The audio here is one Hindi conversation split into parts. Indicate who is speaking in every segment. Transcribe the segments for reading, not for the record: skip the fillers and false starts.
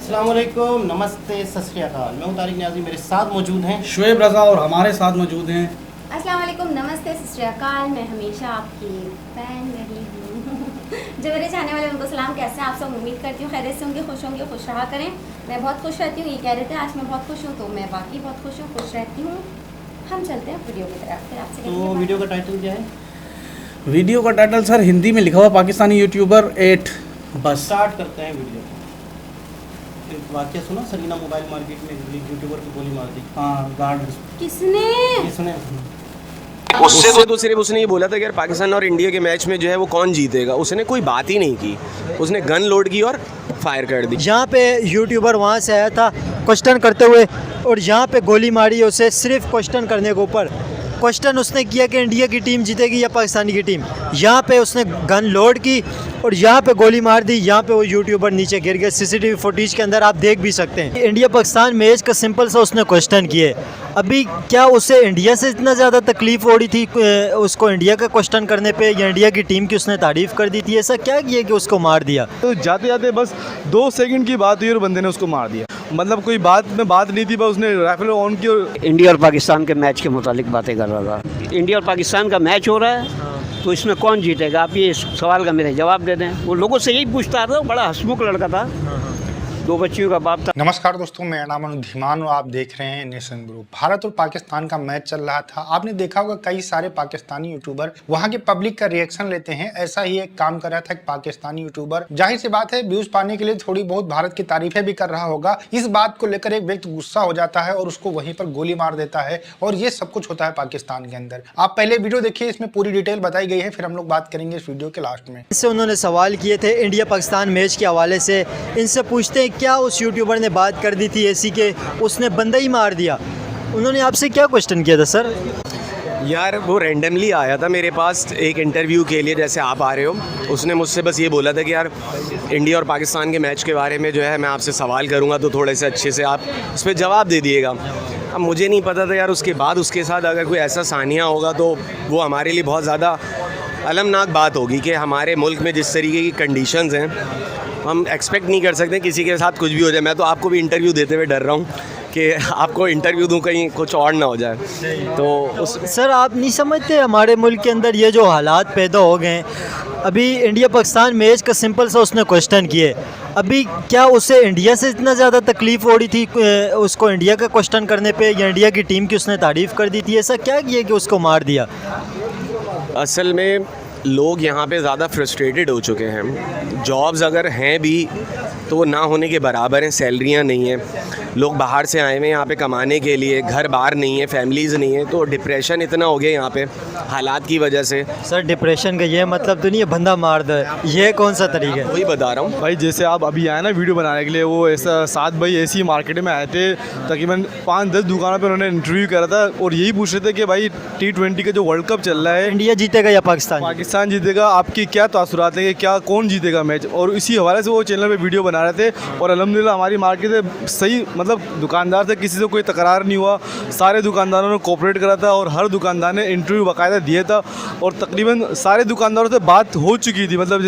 Speaker 1: अस्सलाम वालेकुम, नमस्ते, सत श्री अकाल। मैं हूं तारिक न्याजी, मेरे साथ मौजूद हैं
Speaker 2: शुएब रज़ा और हमारे साथ मौजूद हैं।
Speaker 3: अस्सलाम वालेकुम, नमस्ते, सत श्री अकाल। मैं हमेशा आपकी फ़ैन रही हूँ जो मेरे चाहने वाले उनको सलाम। कैसे हैं आप सब? उम्मीद करती हूँ खैरियत से होंगे, खुश होंगे, खुश रहा करें। मैं बहुत खुश रहती हूँ, ये कह रहे थे आज मैं बहुत खुश हूँ, तो मैं बाकी बहुत खुश हूँ, खुश रहती हूँ। हम चलते हैं वीडियो की तरफ। फिर आपसे
Speaker 1: तो वीडियो का टाइटल क्या है?
Speaker 2: वीडियो का टाइटल सर हिंदी में लिखा हुआ पाकिस्तानी यूट्यूबर 8। बस
Speaker 1: स्टार्ट करते हैं वीडियो को। एक वाक़या सुना, सरीना मोबाइल मार्केट में यूट्यूबर को गोली मार दी।
Speaker 2: हाँ, गार्ड
Speaker 3: किसने?
Speaker 1: इसने
Speaker 4: उससे तो सिर्फ उसने ये बोला था कि यार पाकिस्तान और इंडिया के मैच में जो है वो कौन जीतेगा। उसने कोई बात ही नहीं की, उसने गन लोड की और फायर कर दी।
Speaker 5: यहाँ पे यूट्यूबर वहाँ से आया था क्वेश्चन करते हुए, और यहाँ पे गोली मारी उसे सिर्फ क्वेश्चन करने के ऊपर। क्वेश्चन उसने किया कि इंडिया की टीम जीतेगी या पाकिस्तानी की टीम। यहाँ पे उसने गन लोड की और यहाँ पे गोली मार दी। यहाँ पे वो यूट्यूबर नीचे गिर गया। सीसीटीवी फुटेज के अंदर आप देख भी सकते हैं। इंडिया पाकिस्तान मैच का सिंपल सा उसने क्वेश्चन किए। अभी क्या उसे इंडिया से इतना ज़्यादा तकलीफ़ हो रही थी उसको इंडिया का क्वेश्चन करने पे, या इंडिया की टीम की उसने तारीफ़ कर दी थी? ऐसा क्या किया कि उसको मार दिया?
Speaker 6: तो जाते जाते बस 2 सेकंड की बात हुई और बंदे ने उसको मार दिया। मतलब कोई बात नहीं थी, बस उसने राइफल ऑन की और
Speaker 7: इंडिया और पाकिस्तान के मैच के मुतालिक बातें कर रहा था। इंडिया और पाकिस्तान का मैच हो रहा है, तो इसमें कौन जीतेगा? आप ये सवाल का मेरे जवाब दे दें। वो लोगों से यही पूछता था। बड़ा हंसमुख लड़का था, 2 बच्चियों का बाप था।
Speaker 8: नमस्कार दोस्तों, मेरा नाम अनुधीमान और आप देख रहे हैं नेशन ग्रुप। भारत और पाकिस्तान का मैच चल रहा था। आपने देखा होगा कई सारे पाकिस्तानी यूट्यूबर वहां के पब्लिक का रिएक्शन लेते हैं। ऐसा ही एक काम कर रहा था एक पाकिस्तानी यूट्यूबर। जाहिर सी बात है, व्यूज पाने के लिए थोड़ी बहुत भारत की तारीफें भी कर रहा होगा। इस बात को लेकर एक व्यक्ति गुस्सा हो जाता है और उसको वहीं पर गोली मार देता है, और ये सब कुछ होता है पाकिस्तान के अंदर। आप पहले वीडियो देखिए, इसमें पूरी डिटेल बताई गई है, फिर हम लोग बात करेंगे इस वीडियो के लास्ट में।
Speaker 5: इससे उन्होंने सवाल किए थे इंडिया पाकिस्तान मैच के हवाले से। इनसे पूछते हैं क्या उस यूट्यूबर ने बात कर दी थी ऐसी कि उसने बंदा ही मार दिया? उन्होंने आपसे क्या क्वेश्चन किया था सर?
Speaker 4: यार वो रैंडमली आया था मेरे पास एक इंटरव्यू के लिए, जैसे आप आ रहे हो। उसने मुझसे बस ये बोला था कि यार इंडिया और पाकिस्तान के मैच के बारे में जो है मैं आपसे सवाल करूंगा, तो थोड़े से अच्छे से आप उस पर जवाब दे दिएगा। अब मुझे नहीं पता था यार, उसके बाद उसके साथ अगर कोई ऐसा सानिया होगा तो वो हमारे लिए बहुत ज़्यादा अलमनाक बात होगी कि हमारे मुल्क में जिस तरीके की कंडीशंस हैं, हम एक्सपेक्ट नहीं कर सकते किसी के साथ कुछ भी हो जाए। मैं तो आपको भी इंटरव्यू देते हुए डर रहा हूँ कि आपको इंटरव्यू दूँ कहीं कुछ और ना हो जाए। तो
Speaker 5: सर आप नहीं समझते हमारे मुल्क के अंदर ये जो हालात पैदा हो गए हैं? अभी इंडिया पाकिस्तान मैच का सिंपल सा उसने क्वेश्चन किए। अभी क्या उसे इंडिया से इतना ज़्यादा तकलीफ़ हो रही थी उसको इंडिया का क्वेश्चन करने पे, या इंडिया की टीम की उसने तारीफ़ कर दी थी? ऐसा क्या किया कि उसको मार दिया?
Speaker 4: असल में लोग यहाँ पे ज़्यादा फ्रस्ट्रेटेड हो चुके हैं। जॉब्स अगर हैं भी तो वो ना होने के बराबर हैं, सैलरियाँ नहीं हैं। लोग बाहर से आए हुए हैं यहाँ पे कमाने के लिए, घर बार नहीं है, फैमिलीज़ नहीं है, तो डिप्रेशन इतना हो गया यहाँ पे हालात की वजह से।
Speaker 5: सर डिप्रेशन का ये मतलब तो नहीं है बंदा मार दे, ये कौन सा तरीका है?
Speaker 4: वही बता रहा हूँ
Speaker 6: भाई, जैसे आप अभी आए ना वीडियो बनाने के लिए, वो ऐसा 7 भाई ऐसी मार्केट में आए थे। तकरीबन 5-10 दुकानों पे उन्होंने इंटरव्यू करा था और यही पूछ रहे थे कि भाई T20 का जो वर्ल्ड कप चल रहा है,
Speaker 5: इंडिया जीतेगा या पाकिस्तान
Speaker 6: जीतेगा, आपकी क्या तासुरात है कि क्या कौन जीतेगा मैच? और इसी हवाले से वो चैनल पे वीडियो बना रहे थे। और अल्हम्दुलिल्लाह हमारी मार्केट से सही, मतलब दुकानदार से किसी से कोई तकरार नहीं हुआ। सारे दुकानदारों ने कोऑपरेट करा था और हर दुकानदार ने इंटरव्यू बाकायदा दिया था, और तकरीबन सारे दुकानदारों से बात हो चुकी थी। मतलब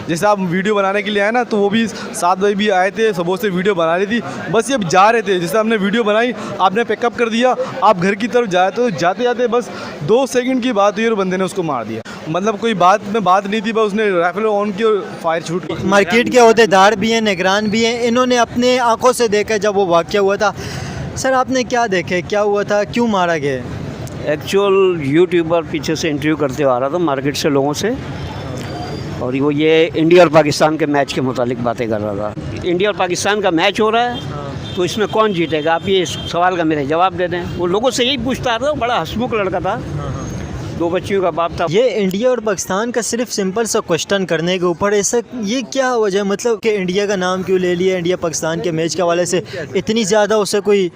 Speaker 6: जैसे आप वीडियो बनाने के लिए आए ना, तो वो भी 7 भाई भी आए थे, सबों से वीडियो बना रही थी। बस ये जा रहे थे, जैसे हमने वीडियो बनाई, आपने पिकअप कर दिया, आप घर की तरफ जाए, तो जाते जाते बस 2 सेकंड की बात हुई और बंदे ने उसको मार दिया। मतलब कोई बात नहीं थी, बस उसने राइफल ऑन की और फायर शूट की।
Speaker 5: मार्केट के अहदेदार भी हैं, निगरान भी हैं, इन्होंने अपने आंखों से देखा जब वो वाक़या हुआ था। सर आपने क्या देखे, क्या हुआ था, क्यों मारा गया?
Speaker 7: एक्चुअल यूट्यूबर पीछे से इंटरव्यू करते आ रहा था मार्केट से लोगों से, और वो ये इंडिया और पाकिस्तान के मैच के मुतालिक बातें कर रहा था। इंडिया और पाकिस्तान का मैच हो रहा है, तो इसमें कौन जीतेगा? आप ये सवाल का मेरे जवाब दे दें। वो लोगों से यही पूछता था। बड़ा हंसमुख लड़का था, 2 बच्चियों का बाप था।
Speaker 5: ये इंडिया और पाकिस्तान का सिर्फ सिंपल सा क्वेश्चन करने के ऊपर ऐसा ये क्या वजह, मतलब कि इंडिया का नाम क्यों ले लिया? इंडिया पाकिस्तान के मैच के हवाले से इतनी ज़्यादा उसे कोई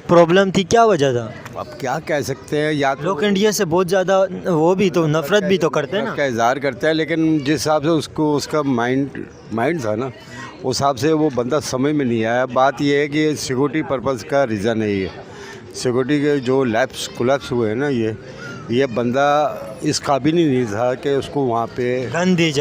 Speaker 5: प्रॉब्लम थी, क्या वजह था?
Speaker 9: अब क्या कह सकते हैं, या
Speaker 5: लोग इंडिया से बहुत ज़्यादा वो भी तो नफरत भी तो करते हैं ना,
Speaker 9: का इजहार करते हैं, लेकिन जिस हिसाब से उसको उसका माइंड था ना, उस हिसाब से वो बंदा समझ में नहीं आया। बात ये है कि सिक्योरिटी पर्पज़ का रीज़न है ये। सिक्योरिटी के जो लैब्स कोलैप्स हुए हैं ना, ये बंदा इस काबिल ही नहीं था कि उसको वहाँ पे
Speaker 5: गन दी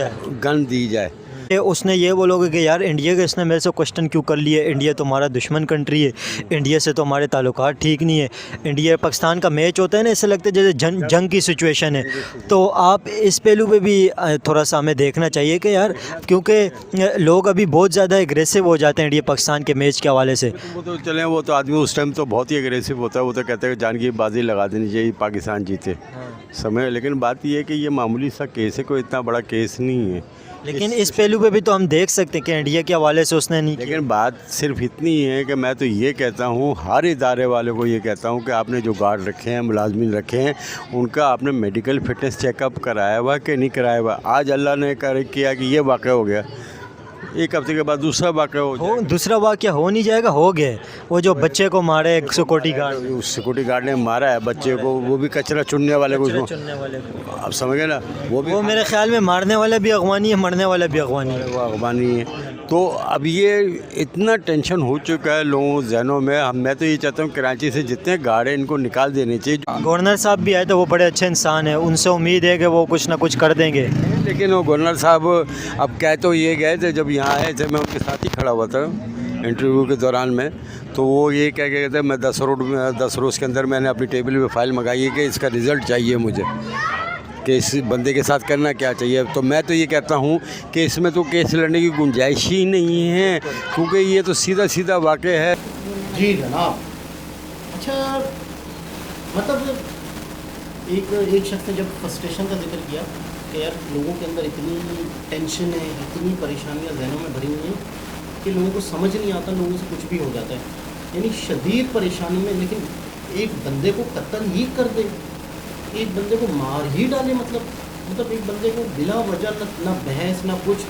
Speaker 5: जाए। उसने ये बोलोगे कि यार इंडिया के इसने मेरे से क्वेश्चन क्यों कर लिए, इंडिया तो हमारा दुश्मन कंट्री है, इंडिया से तो हमारे ताल्लुकात ठीक नहीं है, इंडिया पाकिस्तान का मैच होता है ना, इससे लगता है जैसे जंग की सिचुएशन है। तो आप इस पहलू पे भी थोड़ा सा हमें देखना चाहिए कि यार, क्योंकि लोग अभी बहुत ज़्यादा एग्रेसिव हो जाते हैं इंडिया पाकिस्तान के मैच के हवाले से।
Speaker 9: वो तो चले, वो तो आदमी उस टाइम तो बहुत ही एग्रेसिव होता है, वो तो कहते हैं कि जान की बाजी लगा देनी चाहिए, पाकिस्तान जीते समय। लेकिन बात ये है कि ये मामूली सा केस है, कोई इतना बड़ा केस नहीं है।
Speaker 5: लेकिन इस पहलू पे भी तो हम देख सकते हैं कि इंडिया के हवाले से उसने नहीं किया।
Speaker 9: लेकिन बात सिर्फ इतनी ही है कि मैं तो ये कहता हूँ, हर इदारे वाले को ये कहता हूँ कि आपने जो गार्ड रखे हैं, मुलाजमीन रखे हैं, उनका आपने मेडिकल फिटनेस चेकअप कराया हुआ कि नहीं कराया हुआ। आज अल्लाह ने किया कि ये वाक़या हो गया, एक हफ्ते के बाद दूसरा वाक़या हो
Speaker 5: दूसरा वाक़या हो नहीं जाएगा, हो गया। वो जो बच्चे को मारे सिक्योरिटी गार्ड,
Speaker 9: उस सिक्योरिटी गार्ड ने मारा है बच्चे को, वो भी कचरा चुनने वाले को,
Speaker 5: चुनने वाले को,
Speaker 9: आप समझ गए ना। वो
Speaker 5: मेरे ख्याल में मारने वाला भी अगवानी है, मरने वाला भी अगवानी है,
Speaker 9: वो अगवानी है। तो अब ये इतना टेंशन हो चुका है लोगों जहनों में। मैं तो ये चाहता हूँ कराची से जितने गार्ड हैं इनको निकाल देने चाहिए।
Speaker 5: गवर्नर साहब भी आए तो वो बड़े अच्छे इंसान हैं, उनसे उम्मीद है कि वो कुछ ना कुछ कर देंगे।
Speaker 9: लेकिन वो गवर्नर साहब अब कह तो ये गए थे, जब यहाँ आए थे मैं उनके साथ ही खड़ा हुआ था इंटरव्यू के दौरान में, तो वो ये कह के कहते मैं 10 रोज़ के अंदर मैंने अपनी टेबल पे फाइल मंगाई है कि इसका रिज़ल्ट चाहिए मुझे, कि इस बंदे के साथ करना क्या चाहिए। तो मैं तो ये कहता हूँ कि इसमें तो केस लड़ने की गुंजाइश ही नहीं है, क्योंकि ये तो सीधा सीधा वाक़या है।
Speaker 1: जी जनाब। अच्छा, मतलब एक शख्स ने जब फ्रस्ट्रेशन का जिक्र किया कि यार लोगों के अंदर इतनी टेंशन है, इतनी परेशानियां जहनों में भरी हुई हैं कि लोगों को समझ नहीं आता, लोगों से कुछ भी हो जाता है, यानी शदीद परेशानी में। लेकिन एक बंदे को कत्ल ही कर दे, एक बंदे को मार ही डाले, मतलब एक बंदे को बिला वजह ना बहस ना कुछ,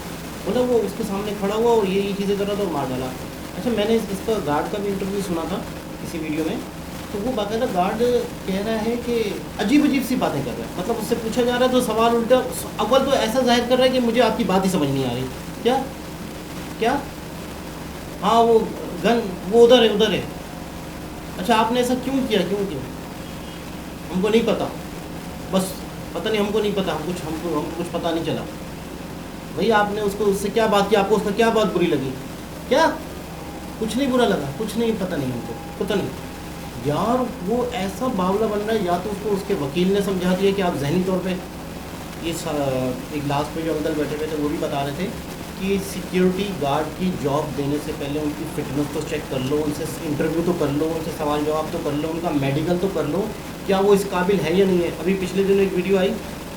Speaker 1: मतलब वो उसके सामने खड़ा हुआ और ये चीज़ें कर रहा था और मार डाला। अच्छा, मैंने इसका गार्ड का भी इंटरव्यू सुना था किसी वीडियो में, तो वो बाकायदा गार्ड कह रहा है कि अजीब सी बातें कर रहा है। मतलब उससे पूछा जा रहा है तो सवाल उल्टा, अव्वल तो ऐसा जाहिर कर रहा है कि मुझे आपकी बात ही समझ नहीं आ रही। क्या हाँ वो गन वो उधर है। अच्छा, आपने ऐसा क्यों किया? हमको नहीं पता, बस पता नहीं, हमको नहीं पता, हमको कुछ पता नहीं चला। भाई आपने उससे क्या बात की, आपको उसका क्या बात बुरी लगी? क्या कुछ नहीं बुरा लगा, कुछ नहीं, पता नहीं, हमको पता नहीं। यार वो ऐसा बावला बन रहा है, या तो उसको उसके वकील ने समझा दिया कि आप जहनी तौर पे एक लास्ट पे जो अंकल बैठे हुए थे वो भी बता रहे थे कि सिक्योरिटी गार्ड की जॉब देने से पहले उनकी फिटनेस तो चेक कर लो, उनसे इंटरव्यू तो कर लो, उनसे सवाल जवाब तो कर लो, उनका मेडिकल तो कर लो, क्या वो इस काबिल है या नहीं है। अभी पिछले दिन एक वीडियो आई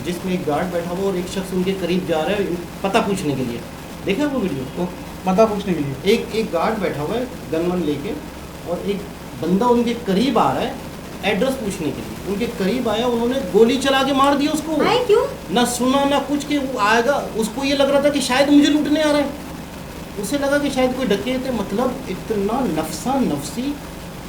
Speaker 1: जिसमें एक गार्ड बैठा हुआ और एक शख्स उनके करीब जा रहा है पता पूछने के लिए, देखा वो वीडियो? तो
Speaker 2: पता पूछने के लिए
Speaker 1: एक गार्ड बैठा हुआ है गन वन लेके, और एक बंदा उनके करीब आ रहा है एड्रेस पूछने के लिए। उनके करीब आया, उन्होंने गोली चला के मार दिया उसको।
Speaker 3: क्यों?
Speaker 1: ना सुना ना कुछ कि वो आएगा। उसको ये लग रहा था कि शायद मुझे लूटने आ रहा है, उसे लगा कि शायद कोई डकैत है। मतलब इतना नफसा नफसी।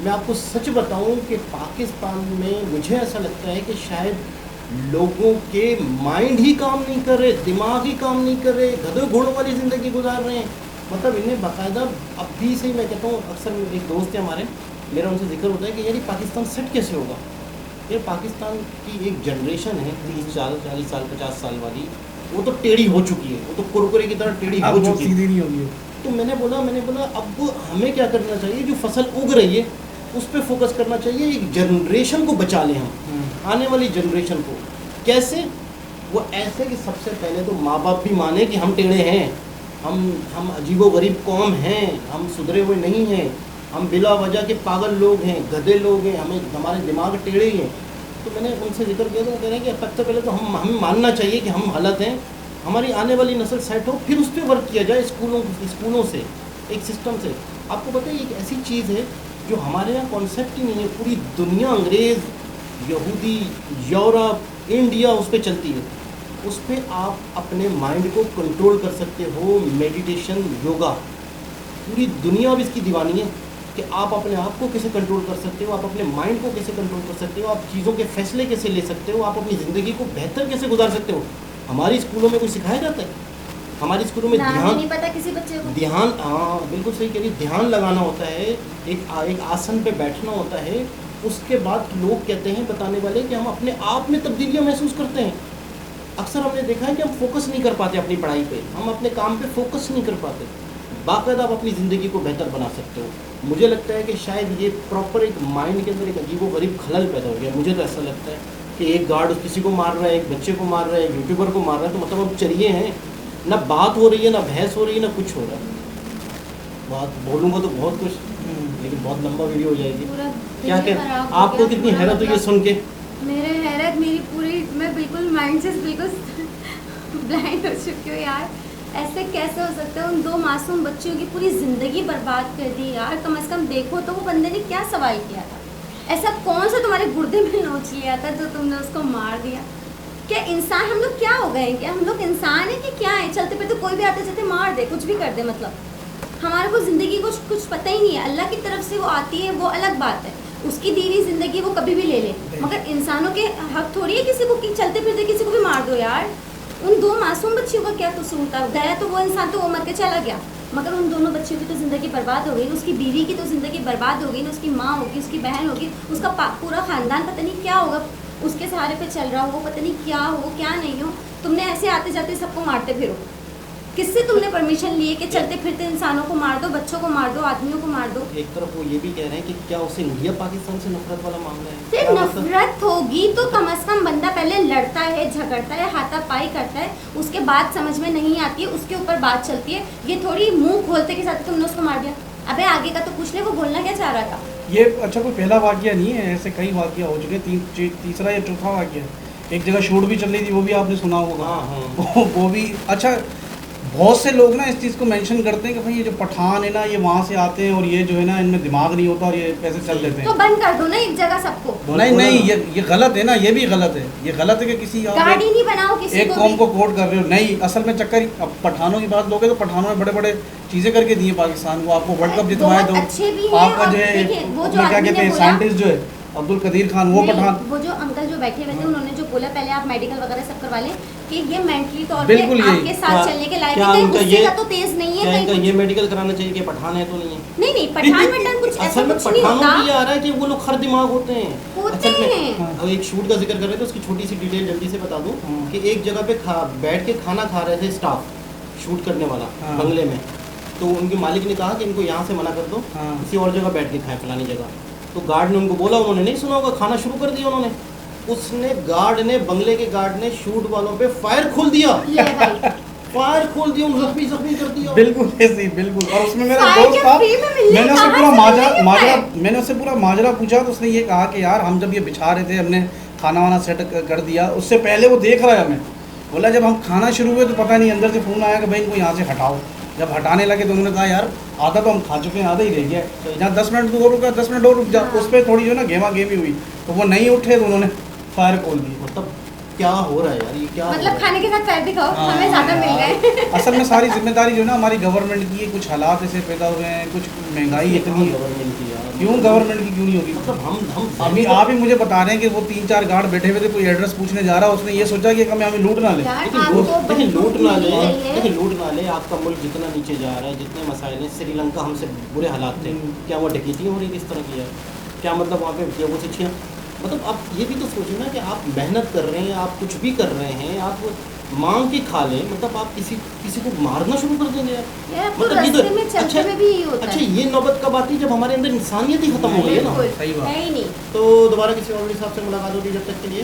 Speaker 1: मैं आपको सच बताऊं कि पाकिस्तान में मुझे ऐसा लगता है कि शायद लोगों के माइंड ही काम नहीं कर रहे, दिमाग ही काम नहीं कर रहे, गधे घोड़ों वाली ज़िंदगी गुजार रहे हैं। मतलब इन्हें बाकायदा अब भी से मैं कहता हूँ, अक्सर एक दोस्त है हमारे, मेरा उनसे जिक्र होता है कि यार पाकिस्तान सेट कैसे होगा। ये पाकिस्तान की एक जनरेशन है 30 साल 40 साल 50 साल वाली, वो तो टेढ़ी हो चुकी है, वो तो कुरकुरे की तरह टेढ़ी हो चुकी है,
Speaker 2: सीधी नहीं होगी।
Speaker 1: तो मैंने बोला अब हमें क्या करना चाहिए, जो फसल उग रही है उस पर फोकस करना चाहिए। एक जनरेशन को बचा लें हम, आने वाली जनरेशन को। कैसे? वो ऐसे कि सबसे पहले तो माँ बाप भी माने कि हम टेढ़े हैं, हम अजीबो गरीब कौम हैं, हम सुधरे हुए नहीं हैं, हम बिला वजह के पागल लोग हैं, गधे लोग हैं, हमारे दिमाग टेढ़े ही हैं। तो मैंने उनसे जिक्र किया तो कह रहे हैं कि सबसे पहले तो हमें मानना चाहिए कि हम गलत हैं, हमारी आने वाली नस्ल सेट हो, फिर उस पर वर्क किया जाए स्कूलों से, एक सिस्टम से। आपको पता है एक ऐसी चीज़ है जो हमारे यहाँ कॉन्सेप्ट ही नहीं है, पूरी दुनिया अंग्रेज़, यहूदी, यूरोप, इंडिया उस पर चलती है। उस पर आप अपने माइंड को कंट्रोल कर सकते हो, मेडिटेशन, योगा। पूरी दुनिया अब इसकी दीवानी है कि आप अपने आप को कैसे कंट्रोल कर सकते हो, आप अपने माइंड को कैसे कंट्रोल कर सकते हो, आप चीज़ों के फैसले कैसे ले सकते हो, आप अपनी ज़िंदगी को बेहतर कैसे गुजार सकते हो। हमारी स्कूलों में कोई सिखाया जाता है? हमारी स्कूलों में ध्यान
Speaker 3: नहीं पता किसी बच्चे को।
Speaker 1: ध्यान, हाँ बिल्कुल सही कह रही, ध्यान लगाना होता है, एक आसन पे बैठना होता है। उसके बाद लोग कहते हैं, बताने वाले, कि हम अपने आप में तब्दीलियाँ महसूस करते हैं। अक्सर हमने देखा है कि हम फोकस नहीं कर पाते अपनी पढ़ाई पे, हम अपने काम पे फोकस नहीं कर पाते। बाकायदा आप अपनी ज़िंदगी को बेहतर बना सकते हो। मुझे लगता है कि शायद ये प्रॉपर एक माइंड के अंदर एक अजीबोगरीब खलल पैदा हो गया। मुझे तो ऐसा लगता है कि एक गार्ड किसी को मार रहा है, एक बच्चे को मार रहा है, यूट्यूबर को मार रहा है, तो मतलब हम चरिए हैं, ना बात हो रही है, ना बहस हो रही है, ना कुछ हो रहा है। बात बोलूँगा तो बहुत कुछ, लेकिन बहुत लंबा वीडियो हो जाएगी। क्या क्या आपको कितनी हैरत हुई ये सुन के?
Speaker 3: मेरे हैरत मेरी पूरी, मैं बिल्कुल माइंड से बिल्कुल ब्लाइंड हो चुकी हूँ यार। ऐसे कैसे हो सकता है? उन 2 मासूम बच्चियों की पूरी ज़िंदगी बर्बाद कर दी यार। कम से कम देखो तो वो बंदे ने क्या सवाल किया था, ऐसा कौन सा तुम्हारे गुर्दे में नोच लिया था जो तुमने उसको मार दिया? क्या इंसान हम लोग क्या हो गए हैं? क्या हम लोग इंसान हैं कि क्या है? चलते फिरते कोई भी आते जाते मार दे, कुछ भी कर दे, मतलब हमारे को ज़िंदगी कुछ पता ही नहीं है। अल्लाह की तरफ से वो आती है, वो अलग बात है, उसकी दी हुई ज़िंदगी वो कभी भी ले ले, मगर इंसानों के हक थोड़ी है किसी को कि चलते फिरते किसी को भी मार दो यार। उन 2 मासूम बच्चियों का क्या कसूर था? गया तो वो इंसान तो वो मर के चला गया, मगर उन दोनों बच्चियों की तो ज़िंदगी बर्बाद हो गई, उसकी बीवी की तो ज़िंदगी बर्बाद हो गई, उसकी माँ होगी, उसकी बहन होगी, उसका पूरा ख़ानदान पता नहीं क्या होगा, उसके सहारे पे चल रहा हो, पता नहीं क्या हो क्या नहीं हो। तुमने ऐसे आते जाते सबको मारते फिरो, किससे तुमने परमिशन लिए कि चलते फिरते इंसानों को मार दो, बच्चों को मार दो, आदमियों को मार दो?
Speaker 1: एक तरफ वो ये भी कह रहे हैं कि क्या उसे इंडिया पाकिस्तान से नफरत वाला मामला है?
Speaker 3: सिर्फ नफरत होगी तो कम से कम बंदा पहले लड़ता है, झगड़ता है, हाथापाई करता है, उसके बाद समझ में नहीं आती है, उसके ऊपर बात चलती है। ये थोड़ी मुंह खोलते के साथ तुमने उसको मार दिया। अबे आगे का तो पूछ ले, वो बोलना क्या चाह रहा था?
Speaker 2: ये अच्छा कोई पहला वाकया नहीं है, ऐसे कई वाकया हो चुके, तीसरा या चौथा वाकया। एक जगह शूट भी चल रही थी, वो भी आपने सुना होगा। वो भी अच्छा, बहुत से लोग ना इस चीज़ को मेंशन करते हैं कि भाई ये जो पठान है ना, ये वहाँ से आते हैं और ये जो है ना इनमें दिमाग नहीं होता और ये पैसे चल देते हैं।
Speaker 3: तो बंद कर दो ना एक जगह सबको।
Speaker 2: नहीं, ये गलत है ना, ये भी गलत है। ये गलत है कि किसी
Speaker 3: गाड़ी नहीं बनाओ किसी
Speaker 2: एक कौम को कोट कर रहे हो। नहीं, असल में चक्कर, अब पठानों की बात लोगे तो पठानों ने बड़े बड़े चीज़ें करके दी है पाकिस्तान को। आपको वर्ल्ड कप जितवाए दो, आपका जो है क्या कहते हैं साइंटिस्ट जो है अब्दुल कदीर खान, वो पठान,
Speaker 3: वो जो अंकल जो बैठे हुए थे उन्होंने जो बोला पहले आप मेडिकल वगैरह सब करवा लें कि ये मेंटली तौर पे आपके साथ चलने के लायक है, उससे का तो तेज नहीं है,
Speaker 1: क्या ये मेडिकल कराना चाहिए कि पठान है तो नहीं है?
Speaker 3: नहीं पठान वठान कुछ ऐसा कुछ नहीं होता।
Speaker 1: पठानों की आ रहा है कि वो लोग खर दिमाग होते हैं।
Speaker 3: अब
Speaker 1: एक शूट का जिक्र कर रहे थे, उसकी छोटी सी डिटेल जल्दी से बता दूं कि एक जगह पे बैठ के खाना खा रहे थे स्टाफ, शूट करने वाला बंगले में, तो उनके मालिक ने कहा कि इनको यहाँ से मना कर दो, किसी और जगह बैठ के खाएं फलानी जगह। तो गार्ड ने उनको बोला, उन्होंने नहीं सुना होगा, खाना शुरू कर दिया उन्होंने। बंगले के गार्ड ने शूट वालों पे फायर खोल दिया, फायर खोल दिया, जख्मी कर दिया।
Speaker 2: बिल्कुल ऐसी, बिल्कुल। और उसमें मेरा दोस्त था, मैंने उससे पूरा माजरा पूछा तो उसने ये कहा कि यार हम जब ये बिछा रहे थे, हमने खाना वाना सेट कर दिया, उससे पहले वो देख रहा है हमें। बोला जब हम खाना शुरू हुए तो पता नहीं अंदर से फ़ोन आया कि भाई इनको यहाँ से हटाओ। जब हटाने लगे तो उन्होंने कहा यार आधा तो हम खा चुके हैं, आधा ही रह गया, यहाँ 10 मिनट और रुका, 10 मिनट और रुक जा। उस पर थोड़ी जो ना गेमा गेमी हुई तो वो नहीं उठे तो उन्होंने फायर खोल दी।
Speaker 1: मतलब क्या हो रहा है यार, ये क्या
Speaker 3: मतलब खाने के साथ फायर दिखाओ, हमें ज़्यादा मिल गए।
Speaker 2: असल में सारी जिम्मेदारी जो ना हमारी गवर्नमेंट की है। कुछ हालात ऐसे पैदा हुए हैं, कुछ महंगाई इतनी
Speaker 1: गवर्नमेंट की यार,
Speaker 2: क्यों गवर्नमेंट की क्यों नहीं होगी?
Speaker 1: मतलब हम
Speaker 2: अभी आप ही मुझे बता रहे हैं कि वो 3-4 गार्ड बैठे हुए थे, कोई एड्रेस पूछने जा रहा, उसने ये सोचा कि हमें लूट ना ले।
Speaker 1: लेकिन लूट ना ले, आपका मुल्क जितना नीचे जा रहा है, जितने मसाइल हैं, श्रीलंका हमसे बुरे हालात थे, क्या वो डकैती हो रही थी इस तरह की यार? क्या मतलब वहाँ पे वो से छिया, मतलब आप ये भी तो सोचो ना कि आप मेहनत कर रहे हैं, आप कुछ भी कर रहे हैं, आप मांग के खा लें, मतलब आप किसी को मारना शुरू कर देंगे यार? मतलब ये तो अच्छा ये नौबत कब आती है जब हमारे अंदर इंसानियत ही खत्म हो गई है ना।
Speaker 2: सही बात।
Speaker 3: नहीं
Speaker 1: तो दोबारा किसी और साहब से मुलाकात होगी, जब तक के लिए